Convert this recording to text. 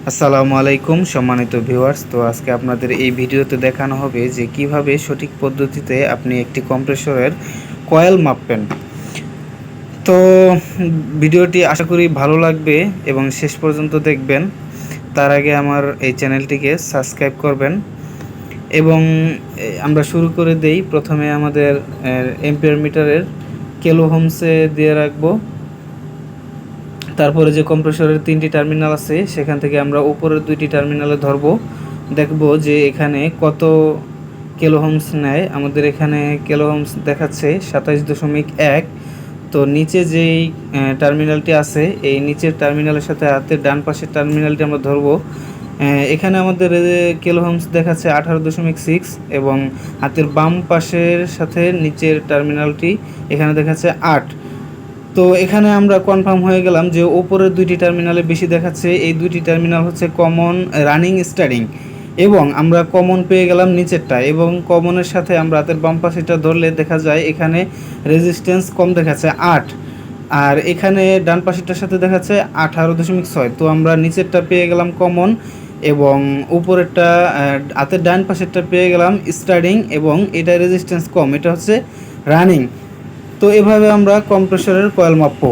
আসসালামু আলাইকুম সম্মানিত ভিউয়ার্স। তো আজকে আপনাদের এই ভিডিওতে দেখানো হবে যে কিভাবে সঠিক পদ্ধতিতে আপনি একটি কম্প্রেসরের কয়েল মাপবেন। তো ভিডিওটি আশা করি ভালো লাগবে এবং শেষ পর্যন্ত দেখবেন। তার আগে আমার এই চ্যানেলটিকে সাবস্ক্রাইব করবেন এবং আমরা শুরু করে দেই। প্রথমে আমাদের এম্পিয়ার মিটারের কিলো হোমসে দিয়ে রাখবো। তারপরে যে কম্প্রেসরের 3টি টার্মিনাল আছে সেখান থেকে আমরা উপরের 2টি টার্মিনালে ধরব, দেখব যে এখানে কত কিলোহমস নেয়। আমাদের এখানে কিলোহমস দেখাচ্ছে 27.1। তো নিচে যেই টার্মিনালটি আছে এই নিচের টার্মিনালের সাথে হাতের ডান পাশের টার্মিনালটি আমরা ধরব। এখানে আমাদের কিলোহমস দেখাচ্ছে 18.6 এবং হাতের বাম পাশের সাথে নিচের টার্মিনালটি এখানে দেখাচ্ছে 8। তো এখানে আমরা কনফার্ম হয়ে গেলাম যে ওপরের 2টি টার্মিনালে বেশি দেখাচ্ছে। এই 2টি টার্মিনাল হচ্ছে কমন, রানিং, স্টার্টিং এবং আমরা কমন পেয়ে গেলাম নিচেরটা এবং কমনের সাথে আমরা হাতের বাম পাশেটা ধরলে দেখা যায় এখানে রেজিস্ট্যান্স কম দেখাচ্ছে 8 আর এখানে ডান পাশেরটার সাথে দেখাচ্ছে 18.6। তো আমরা নিচেরটা পেয়ে গেলাম কমন এবং উপরেরটা হাতের ডান পাশেরটা পেয়ে গেলাম স্টার্টিং এবং এটা রেজিস্ট্যান্স কম, এটা হচ্ছে রানিং। তো এভাবে আমরা কম্প্রেসরের কয়েল মাপবো।